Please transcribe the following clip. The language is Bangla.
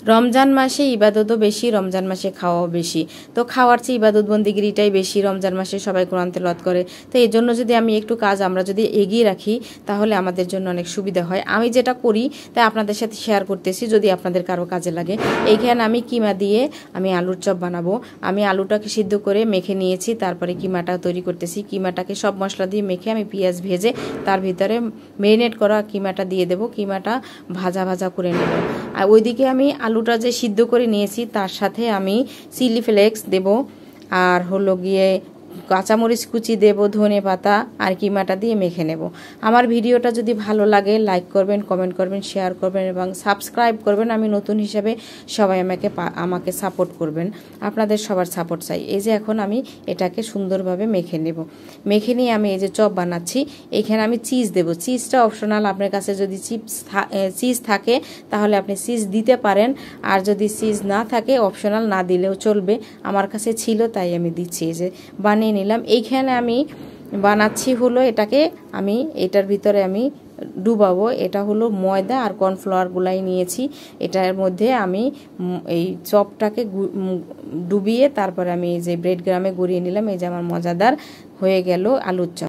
রমজান মাসে ইবাদতও বেশি, রমজান মাসে খাওয়াও বেশি। তো খাওয়ার চেয়ে ইবাদত বন্দিগিরিটাই বেশি। রমজান মাসে সবাই কোরআন তেলাওয়াত করে। তো এই জন্য যদি আমি একটু কাজ আমরা যদি এগিয়ে রাখি তাহলে আমাদের জন্য অনেক সুবিধা হয়। আমি যেটা করি তাই আপনাদের সাথে শেয়ার করতেছি, যদি আপনাদের কারো কাজে লাগে। এইখানে আমি কিমা দিয়ে আমি আলুর চপ বানাবো। আমি আলুটাকে সিদ্ধ করে মেখে নিয়েছি, তারপরে কিমাটা তৈরি করতেছি। কিমাটাকে সব মশলা দিয়ে মেখে আমি পেঁয়াজ ভেজে তার ভিতরে মেরিনেট করা কিমাটা দিয়ে দেবো। কিমাটা ভাজা ভাজা করে নেব। আর ওইদিকে আমি আলুটা যে সিদ্ধ করে নিয়েছি তার সাথে আমি চিলি ফ্লেক্স দেব, আর হলো গিয়ে কাঁচামরিচ কুচি দেব, ধনে পাতা, আর কিমাটা দিয়ে মেখে নেব। আমার ভিডিওটা যদি ভালো লাগে লাইক করবেন, কমেন্ট করবেন, শেয়ার করবেন এবং সাবস্ক্রাইব করবেন। আমি নতুন হিসাবে সবাই আমাকে সাপোর্ট করবেন। আপনাদের সবার সাপোর্ট চাই। এই যে এখন আমি এটাকে সুন্দরভাবে মেখে নেব। মেখে নিয়ে আমি এই যে চপ বানাচ্ছি, এখানে আমি চিজ দেব। চিজটা অপশনাল, আপনার কাছে যদি চিজ থাকে তাহলে আপনি চিজ দিতে পারেন, আর যদি চিজ না থাকে অপশনাল, না দিলেও চলবে। আমার কাছে ছিল তাই আমি দিচ্ছি। এই যে বানিয়ে নিলাম। এইখানে আমি বানাচ্ছি হলো এটাকে আমি এটার ভিতরে আমি ডুবাবো। এটা হলো ময়দা আর কর্নফ্লাওয়ার গুলাই নিয়েছি। এটার মধ্যে আমি এই চপটাকে ডুবিয়ে তারপরে আমি এই যে ব্রেড গ্রামে গড়িয়ে নিলাম। এই যে আমার মজাদার হয়ে গেল আলুর চপ।